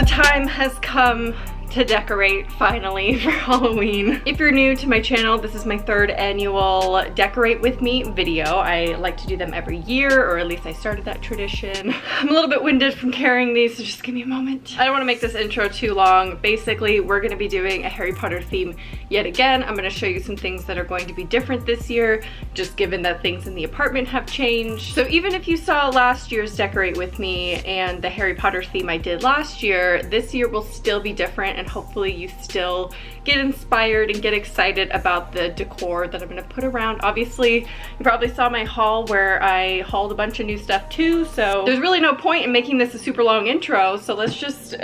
time has come to decorate finally for Halloween. If you're new to my channel, this is my third annual Decorate With Me video. I like to do them every year, or at least I started that tradition. I'm a little bit winded from carrying these, so just give me a moment. I don't want to make this intro too long. Basically, we're going to be doing a Harry Potter theme yet again. I'm going to show you some things that are going to be different this year, just given that things in the apartment have changed. So even if you saw last year's Decorate With Me and the Harry Potter theme I did last year, this year will still be different, and hopefully you still get inspired and get excited about the decor that I'm gonna put around. Obviously, you probably saw my haul where I hauled a bunch of new stuff too, so there's really no point in making this a super long intro, so let's just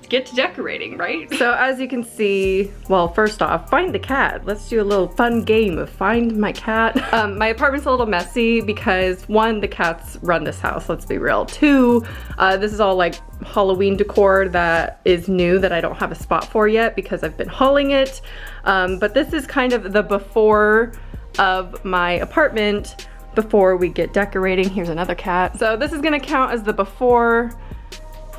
get to decorating, right? So as you can see, well, first off, find the cat. Let's do a little fun game of find my cat. My apartment's a little messy because one, the cats run this house, let's be real. Two, this is all like Halloween decor that is new that I don't have a spot for yet because I've been hauling it. But this is kind of the before of my apartment before we get decorating. Here's another cat. So this is gonna count as the before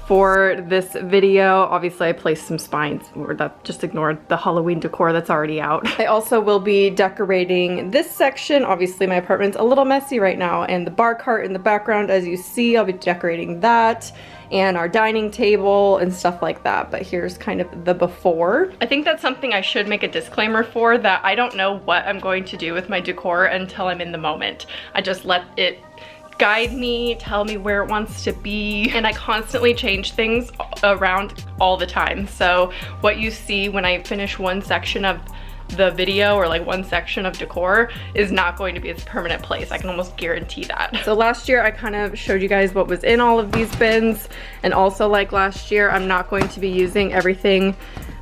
for this video. Obviously I placed some spines, or that, just ignore the Halloween decor that's already out. I also will be decorating this section. Obviously my apartment's a little messy right now, and the bar cart in the background, as you see, I'll be decorating that, and our dining table and stuff like that. But here's kind of the before. I think that's something I should make a disclaimer for, that I don't know what I'm going to do with my decor until I'm in the moment. I just let it guide me, tell me where it wants to be, and I constantly change things around all the time. So what you see when I finish one section of the video, or like one section of decor, is not going to be its permanent place. I can almost guarantee that. So last year I kind of showed you guys what was in all of these bins, and also like last year, I'm not going to be using everything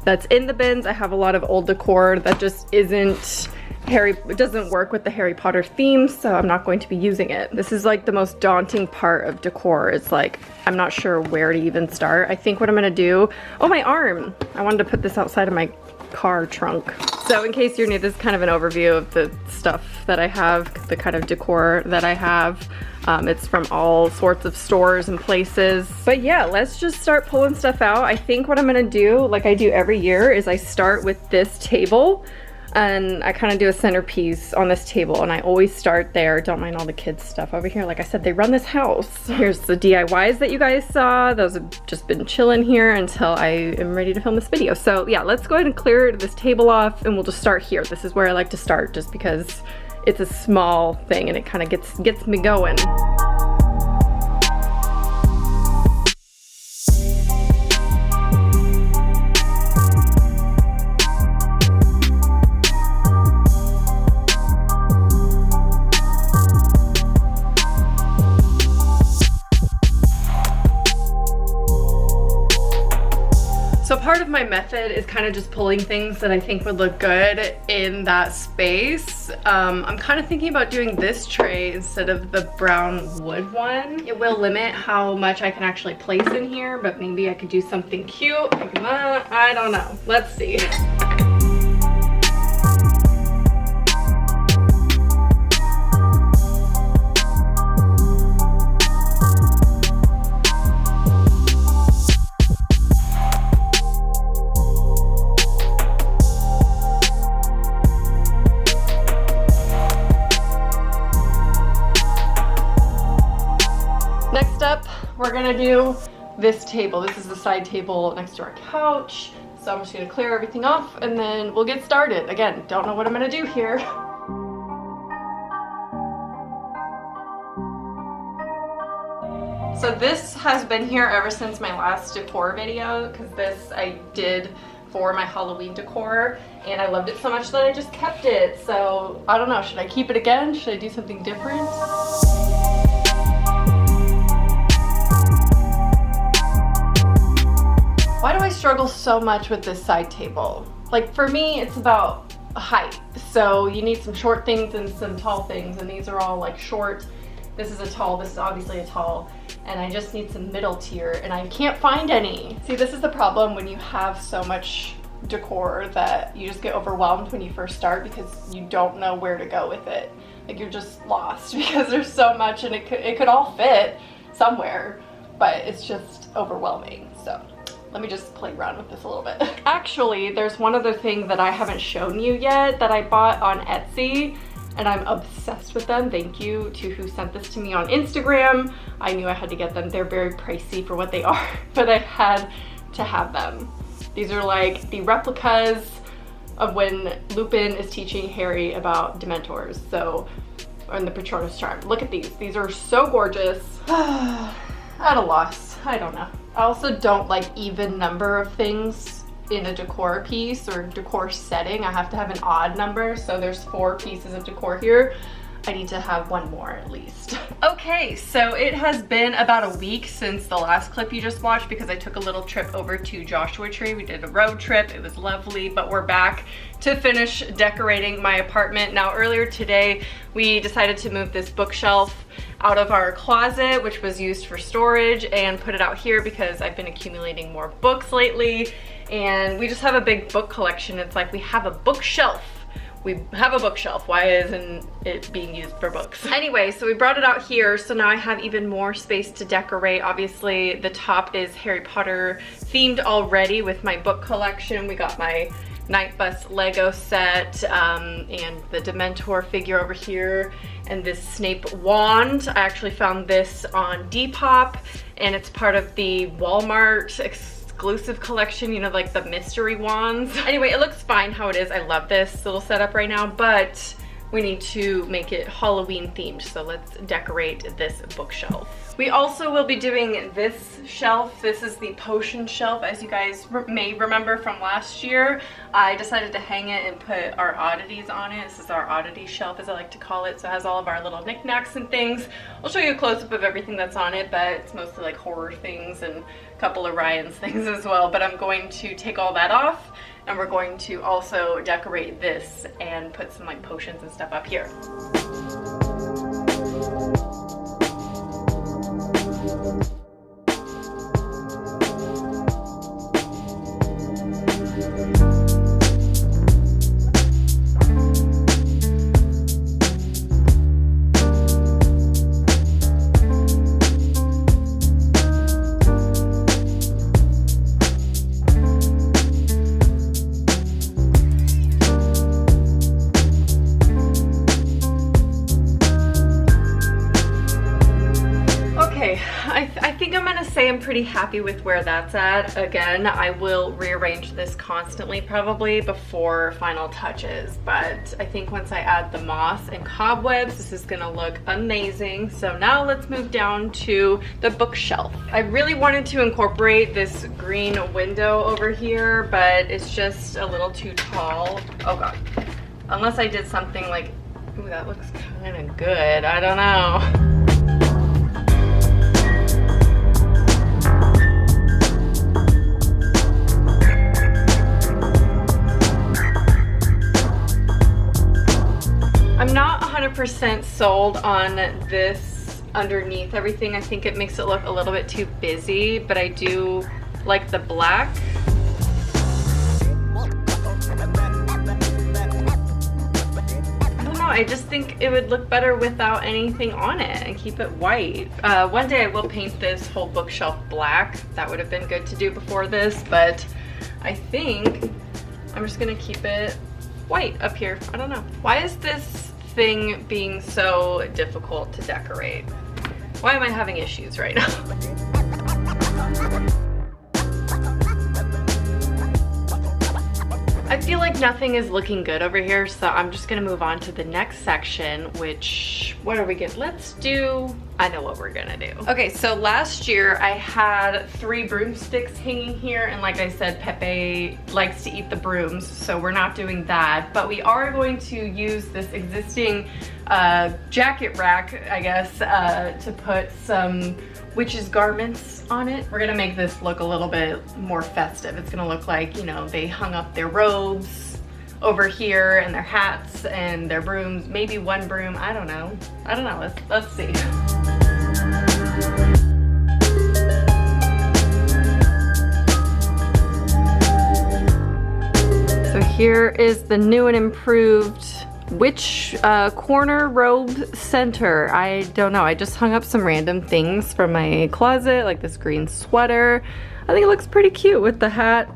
that's in the bins. I have a lot of old decor that just isn't it doesn't work with the Harry Potter theme, so I'm not going to be using it. This is like the most daunting part of decor. It's like, I'm not sure where to even start. I think what I'm gonna do, oh, my arm. I wanted to put this outside of my car trunk. So in case you're new, this is kind of an overview of the stuff that I have, the kind of decor that I have. It's from all sorts of stores and places. But yeah, let's just start pulling stuff out. I think what I'm gonna do, like I do every year, is I start with this table, and I kind of do a centerpiece on this table, and I always start there. Don't mind all the kids stuff over here. Like I said, they run this house. Here's the DIYs that you guys saw. Those have just been chilling here until I am ready to film this video. So yeah, let's go ahead and clear this table off, and we'll just start here. This is where I like to start, just because it's a small thing and it kind of gets me going. So part of my method is kind of just pulling things that I think would look good in that space. I'm kind of thinking about doing this tray instead of the brown wood one. It will limit how much I can actually place in here, but maybe I could do something cute. I don't know. Let's see. Next up, we're gonna do this table. This is the side table next to our couch. So I'm just gonna clear everything off and then we'll get started. Again, don't know what I'm gonna do here. So this has been here ever since my last decor video, because this I did for my Halloween decor, and I loved it so much that I just kept it. So I don't know, should I keep it again? Should I do something different? Why do I struggle so much with this side table? Like, for me, it's about height. So you need some short things and some tall things, and these are all like short. This is a tall, this is obviously a tall, and I just need some middle tier, and I can't find any. See, this is the problem when you have so much decor that you just get overwhelmed when you first start because you don't know where to go with it. Like, you're just lost because there's so much, and it could all fit somewhere, but it's just overwhelming. So Let me just play around with this a little bit. Actually, there's one other thing that I haven't shown you yet that I bought on Etsy, and I'm obsessed with them. Thank you to who sent this to me on Instagram. I knew I had to get them. They're very pricey for what they are, but I had to have them. These are like the replicas of when Lupin is teaching Harry about Dementors, so, and the Patronus charm. Look at these. These are so gorgeous. At a loss, I don't know. I also don't like even number of things in a decor piece or decor setting. I have to have an odd number, so there's 4 pieces of decor here. I need to have one more at least. Okay, so it has been about a week since the last clip you just watched because I took a little trip over to Joshua Tree. We did a road trip, it was lovely, but we're back to finish decorating my apartment. Now earlier today, we decided to move this bookshelf out of our closet, which was used for storage, and put it out here because I've been accumulating more books lately, and we just have a big book collection. It's like we have a bookshelf. We have a bookshelf. Why isn't it being used for books? Anyway, so we brought it out here, so now I have even more space to decorate. Obviously, the top is Harry Potter themed already with my book collection. We got my Night Bus Lego set and the Dementor figure over here, and this Snape wand. I actually found this on Depop, and it's part of the Walmart exclusive collection, you know, like the mystery wands. Anyway, it looks fine how it is. I love this little setup right now, but we need to make it Halloween themed, so let's decorate this bookshelf. We also will be doing this shelf. This is the potion shelf, as you guys may remember from last year. I decided to hang it and put our oddities on it. This is our oddity shelf, as I like to call it. So it has all of our little knickknacks and things. I'll show you a close-up of everything that's on it, but it's mostly like horror things and a couple of Ryan's things as well. But I'm going to take all that off, and we're going to also decorate this and put some like potions and stuff up here. I'm pretty happy with where that's at. Again, I will rearrange this constantly probably before final touches, but I think once I add the moss and cobwebs, this is gonna look amazing. So now let's move down to the bookshelf. I really wanted to incorporate this green window over here, but it's just a little too tall. Oh god. Unless I did something like, ooh, that looks kind of good. I don't know. I'm not 100% sold on this underneath everything. I think it makes it look a little bit too busy, but I do like the black. I don't know, I just think it would look better without anything on it and keep it white. One day I will paint this whole bookshelf black. That would have been good to do before this, but I think I'm just gonna keep it white up here. I don't know. Why is this thing being so difficult to decorate? Why am I having issues right now? I feel like nothing is looking good over here, so I'm just gonna move on to the next section, which, what are we gonna, let's do, I know what we're gonna do. Okay, so last year I had 3 broomsticks hanging here, and like I said, Pepe likes to eat the brooms, so we're not doing that, but we are going to use this existing jacket rack, I guess, to put some witches' garments on it. We're gonna make this look a little bit more festive. It's gonna look like, you know, they hung up their robes over here and their hats and their brooms, maybe one broom, I don't know. Let's see. So here is the new and improved which corner, robe, center, I don't know. I just hung up some random things from my closet, like this green sweater. I think it looks pretty cute with the hat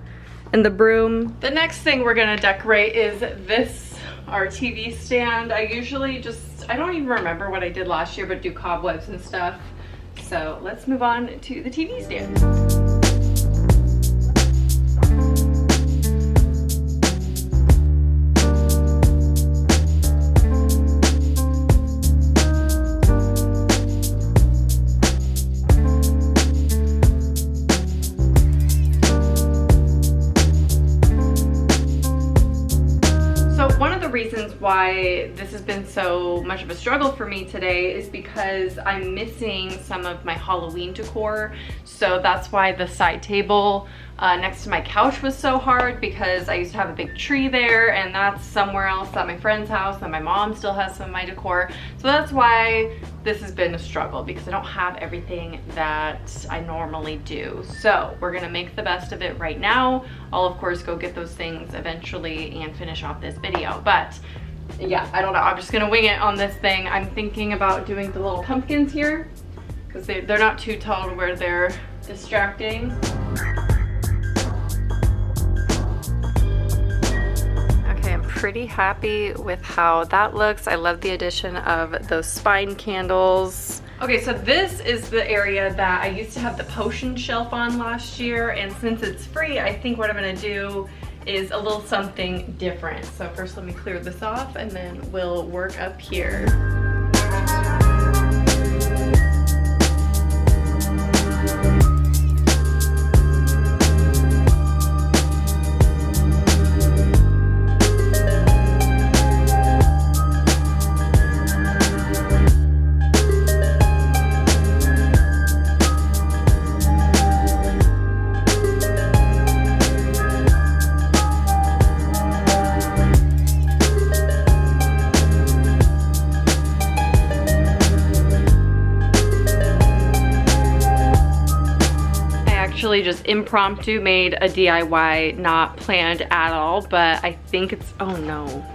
and the broom. The next thing we're gonna decorate is this, our TV stand. I usually just, I don't even remember what I did last year, but do cobwebs and stuff. So let's move on to the TV stand. Reasons why this has been so much of a struggle for me today is because I'm missing some of my Halloween decor. So that's why the side table next to my couch was so hard, because I used to have a big tree there, and that's somewhere else at my friend's house, and my mom still has some of my decor. So that's why this has been a struggle, because I don't have everything that I normally do. So we're gonna make the best of it right now. I'll of course go get those things eventually and finish off this video, but yeah, I don't know, I'm just gonna wing it on this thing. I'm thinking about doing the little pumpkins here, because they're not too tall to where they're distracting. Pretty happy with how that looks. I love the addition of those spine candles. Okay, so this is the area that I used to have the potion shelf on last year, and since it's free, I think what I'm gonna do is a little something different. So first let me clear this off, and then we'll work up here. Just impromptu made a DIY, not planned at all, but I think it's, oh no.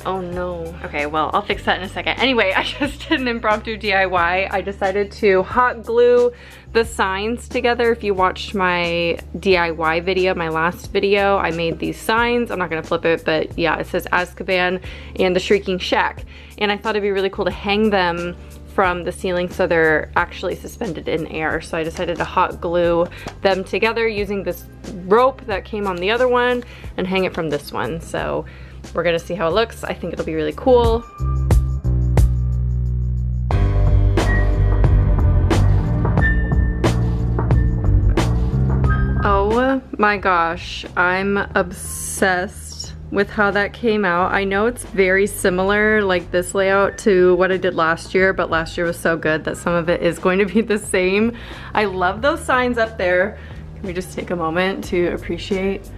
Oh no. Okay, well, I'll fix that in a second. Anyway, I just did an impromptu DIY. I decided to hot glue the signs together. If you watched my DIY video, my last video, I made these signs. I'm not gonna flip it, but yeah, it says Azkaban and the Shrieking Shack. And I thought it'd be really cool to hang them from the ceiling so they're actually suspended in air. So I decided to hot glue them together using this rope that came on the other one and hang it from this one. So we're gonna see how it looks. I think it'll be really cool. Oh my gosh, I'm obsessed with how that came out. I know it's very similar, like this layout, to what I did last year, but last year was so good that some of it is going to be the same. I love those signs up there. Can we just take a moment to appreciate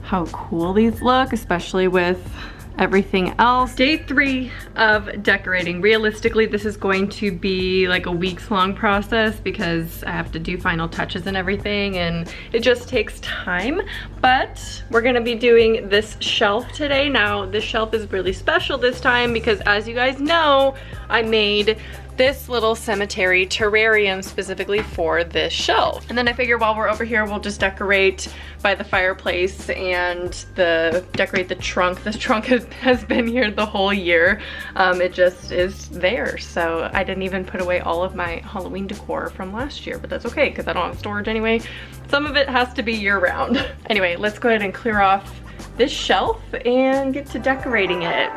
how cool these look, especially with everything else. Day 3 of decorating. Realistically, this is going to be like a weeks-long process because I have to do final touches and everything, and it just takes time. But we're gonna be doing this shelf today. Now, this shelf is really special this time because, as you guys know, I made this little cemetery terrarium specifically for this shelf. And then I figure while we're over here, we'll just decorate by the fireplace and decorate the trunk. This trunk has been here the whole year. It just is there. So I didn't even put away all of my Halloween decor from last year, but that's okay because I don't have storage anyway. Some of it has to be year round. Anyway, let's go ahead and clear off this shelf and get to decorating it.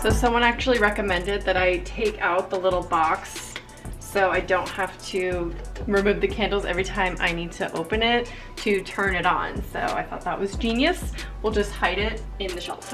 So someone actually recommended that I take out the little box so I don't have to remove the candles every time I need to open it to turn it on. So I thought that was genius. We'll just hide it in the shelf.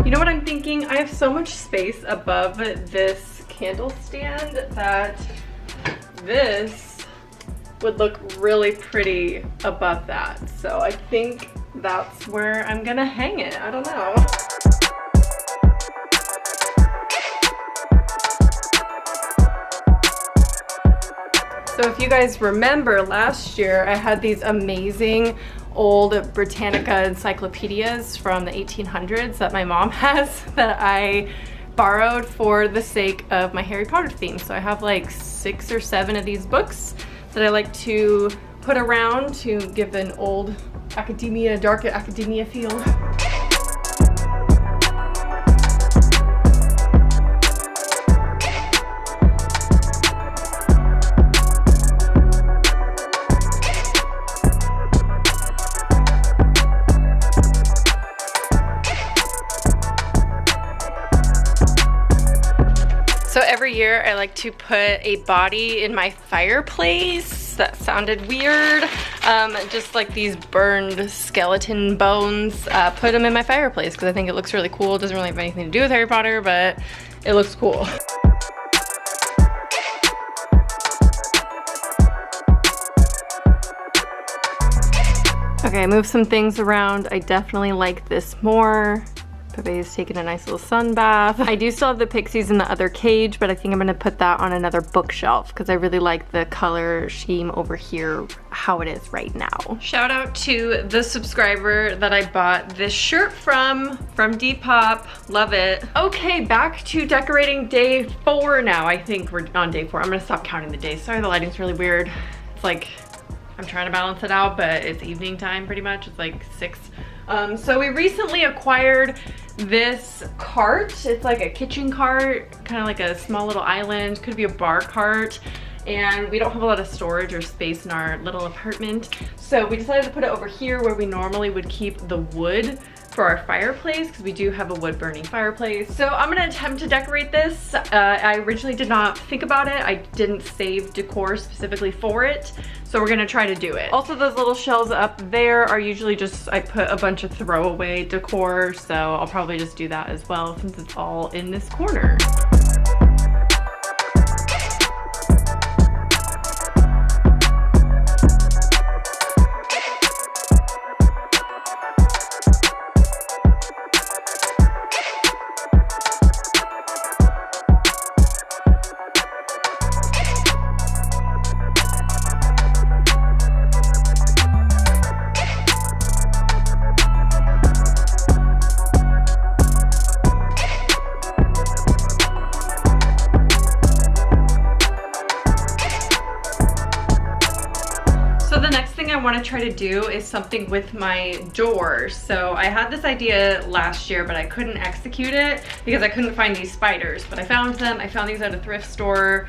You know what I'm thinking? I have so much space above this candle stand that this would look really pretty above that. So I think that's where I'm gonna hang it. I don't know. So if you guys remember last year, I had these amazing old Britannica encyclopedias from the 1800s that my mom has that I borrowed for the sake of my Harry Potter theme. So I have like 6 or 7 of these books that I like to put around to give an old academia, dark academia feel. So every year I like to put a body in my fireplace. That sounded weird. Just like these burned skeleton bones, put them in my fireplace because I think it looks really cool. It doesn't really have anything to do with Harry Potter, but it looks cool. Okay, I moved some things around. I definitely like this more. Pepe's taking a nice little sun bath. I do still have the pixies in the other cage, but I think I'm gonna put that on another bookshelf because I really like the color scheme over here, how it is right now. Shout out to the subscriber that I bought this shirt from Depop. Love it. Okay, back to decorating day 4 now. I think we're on day 4. I'm gonna stop counting the days. Sorry, the lighting's really weird. It's like, I'm trying to balance it out, but it's evening time pretty much. It's like 6. So we recently acquired this cart. It's like a kitchen cart, kind of like a small little island, could be a bar cart. And we don't have a lot of storage or space in our little apartment. So we decided to put it over here where we normally would keep the wood for our fireplace, because we do have a wood burning fireplace. So I'm gonna attempt to decorate this. I originally did not think about it. I didn't save decor specifically for it. So we're gonna try to do it. Also, those little shelves up there are usually just, I put a bunch of throwaway decor, so I'll probably just do that as well since it's all in this corner. I want to try to do is something with my door. So I had this idea last year, but I couldn't execute it because I couldn't find these spiders, but I found them. I found these at a thrift store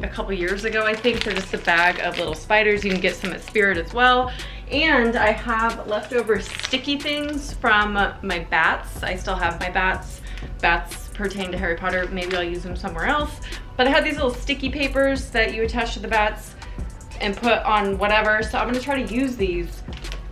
a couple years ago, I think. They're just a bag of little spiders. You can get some at Spirit as well. And I have leftover sticky things from my bats. I still have my bats. Bats pertain to Harry Potter. Maybe I'll use them somewhere else. But I had these little sticky papers that you attach to the bats and put on whatever. So I'm gonna try to use these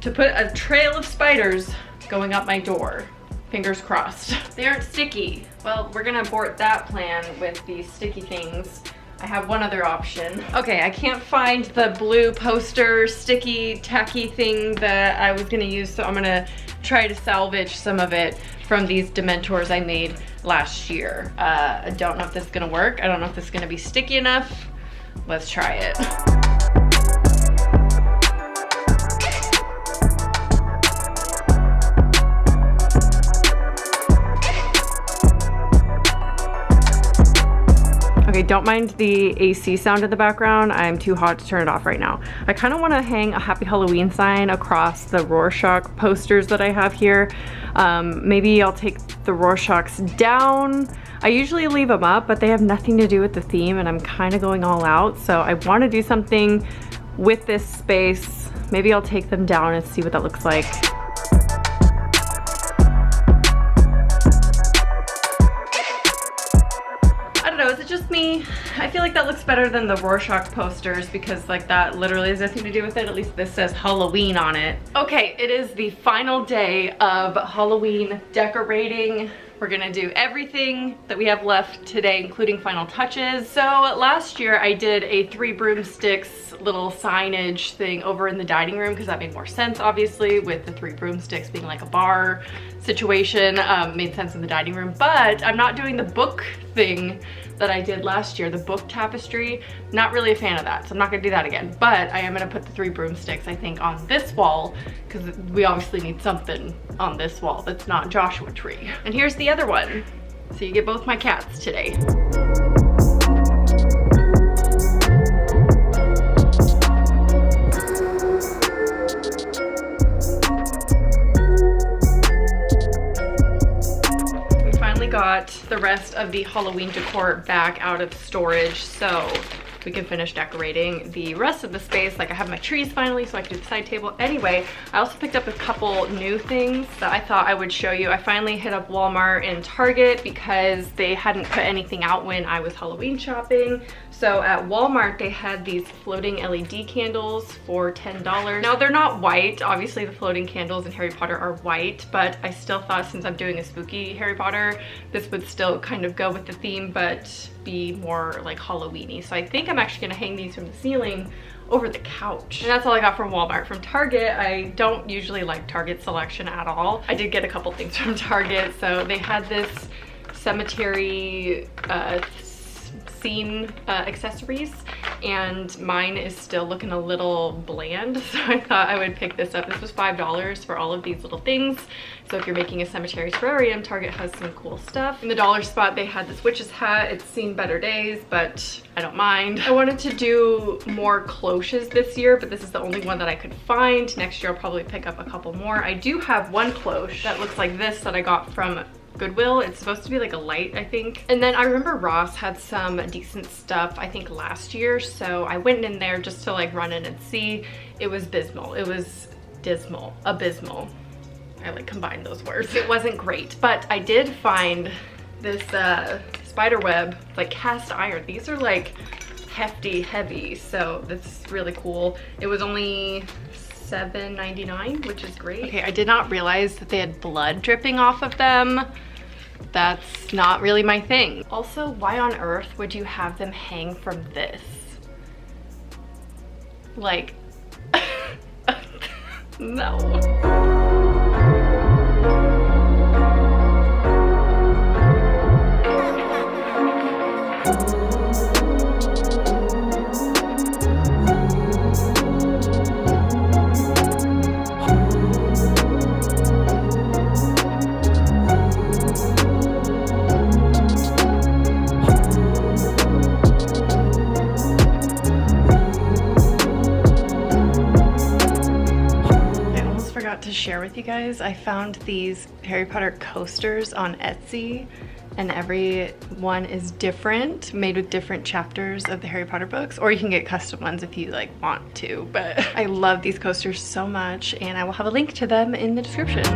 to put a trail of spiders going up my door. Fingers crossed. They aren't sticky. Well, we're gonna abort that plan with these sticky things. I have one other option. Okay, I can't find the blue poster sticky tacky thing that I was gonna use, so I'm gonna try to salvage some of it from these Dementors I made last year. I don't know if this is gonna work. I don't know if this is gonna be sticky enough. Let's try it. Okay, don't mind the AC sound in the background. I'm too hot to turn it off right now. I kind of want to hang a Happy Halloween sign across the Rorschach posters that I have here. Maybe I'll take the Rorschachs down. I usually leave them up, but they have nothing to do with the theme, and I'm kind of going all out. So I want to do something with this space. Maybe I'll take them down and see what that looks like. Is it just me? I feel like that looks better than the Rorschach posters because like that literally has nothing to do with it. At least this says Halloween on it. Okay, it is the final day of Halloween decorating. We're gonna do everything that we have left today, including final touches. So last year I did a 3 broomsticks little signage thing over in the dining room because that made more sense, obviously, with the 3 broomsticks being like a bar situation. Made sense in the dining room, but I'm not doing the book thing that I did last year, the book tapestry. Not really a fan of that, so I'm not gonna do that again. But I am gonna put the 3 broomsticks, I think, on this wall because we obviously need something on this wall that's not Joshua Tree. And here's the other one. So you get both my cats today. Got the rest of the Halloween decor back out of storage so we can finish decorating the rest of the space. Like, I have my trees finally, so I can do the side table. Anyway, I also picked up a couple new things that I thought I would show you. I finally hit up Walmart and Target because they hadn't put anything out when I was Halloween shopping. So at Walmart, they had these floating LED candles for $10. Now, they're not white. Obviously, the floating candles in Harry Potter are white, but I still thought, since I'm doing a spooky Harry Potter, this would still kind of go with the theme, but be more like Halloween-y. So I think I'm actually gonna hang these from the ceiling over the couch. And that's all I got from Walmart. From Target, I don't usually like Target selection at all. I did get a couple things from Target. So they had this cemetery scene accessories, and mine is still looking a little bland, so I thought I would pick this up. This was $5 for all of these little things. So if you're making a cemetery terrarium, Target has some cool stuff. In the dollar spot, they had this witch's hat. It's seen better days, but I don't mind. I wanted to do more cloches this year, but this is the only one that I could find. Next year I'll probably pick up a couple more. I do have one cloche that looks like this that I got from Goodwill. It's supposed to be like a light, I think. And then I remember Ross had some decent stuff, I think last year, so I went in there just to like run in and see. It was abysmal. It was dismal, abysmal. I like combined those words. It wasn't great, but I did find this spider web, like cast iron. These are like hefty, heavy, so that's really cool. It was only $7.99, which is great. Okay, I did not realize that they had blood dripping off of them. That's not really my thing. Also, why on earth would you have them hang from this? Like, no. To share with you guys, I found these Harry Potter coasters on Etsy, and every one is different, made with different chapters of the Harry Potter books, or you can get custom ones if you like want to. But I love these coasters so much, and I will have a link to them in the description.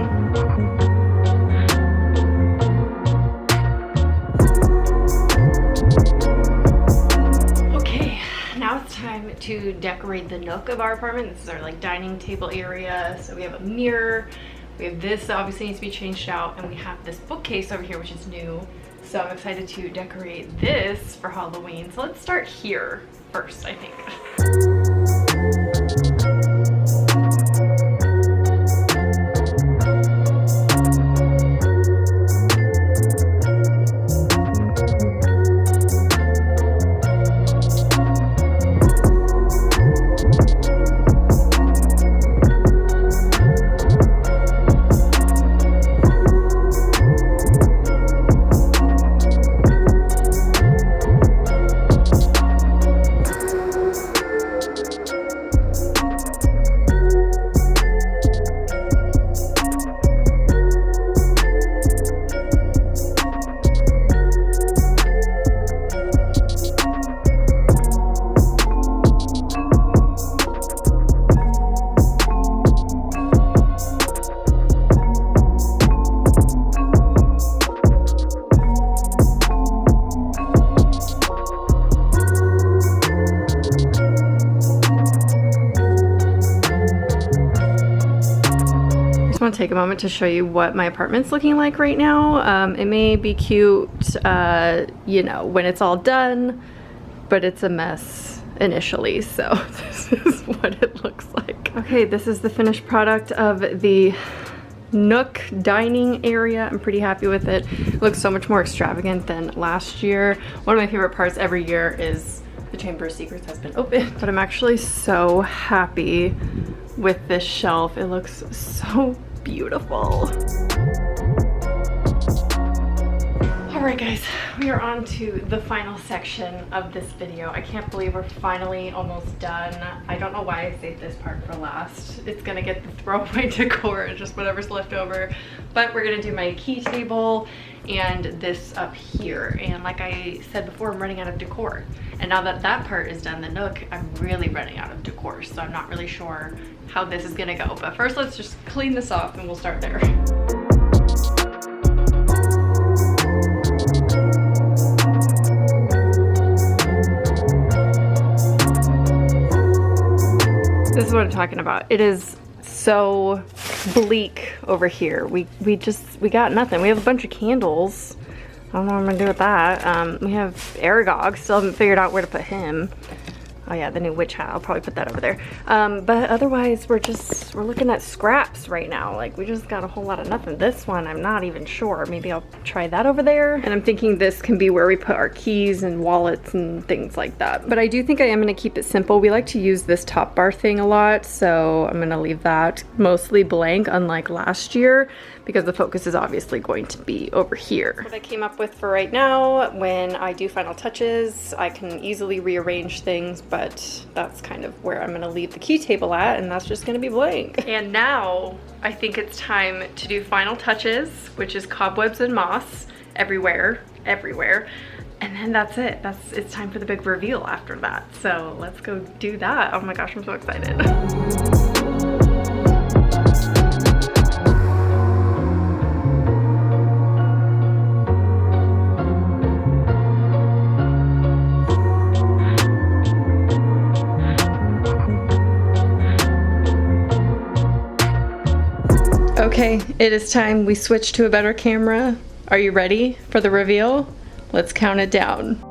To decorate the nook of our apartment. This is our like dining table area. So we have a mirror, we have this that obviously needs to be changed out, and we have this bookcase over here, which is new. So I'm excited to decorate this for Halloween. So let's start here first, I think. want to take a moment to show you what my apartment's looking like right now. It may be cute, you know, when it's all done, but it's a mess initially, so this is what it looks like. Okay, this is the finished product of the Nook dining area. I'm pretty happy with it. It looks so much more extravagant than last year. One of my favorite parts every year is the Chamber of Secrets has been open, but I'm actually so happy with this shelf. It looks so beautiful. All right guys, we are on to the final section of this video. I can't believe we're finally almost done. I don't know why I saved this part for last. It's gonna get the throwaway decor, just whatever's left over. But we're gonna do my key table and this up here. And like I said before, I'm running out of decor. And now that that part is done, the Nook, I'm really running out of decor. So I'm not really sure how this is gonna go. But first, let's just clean this off and we'll start there. This is what I'm talking about. It is so bleak over here. We got nothing. We have a bunch of candles. I don't know what I'm gonna do with that. We have Aragog. Still haven't figured out where to put him. Oh yeah, the new witch hat. I'll probably put that over there. But otherwise, we're looking at scraps right now. Like, we just got a whole lot of nothing. This one, I'm not even sure. Maybe I'll try that over there. And I'm thinking this can be where we put our keys and wallets and things like that. But I do think I am gonna keep it simple. We like to use this top bar thing a lot, so I'm gonna leave that mostly blank, unlike last year, because the focus is obviously going to be over here. What I came up with for right now, when I do final touches, I can easily rearrange things, but that's kind of where I'm gonna leave the key table at, and that's just gonna be blank. And now I think it's time to do final touches, which is cobwebs and moss everywhere. And then that's it. It's time for the big reveal after that. So let's go do that. Oh my gosh, I'm so excited. Okay, it is time we switch to a better camera. Are you ready for the reveal? Let's count it down.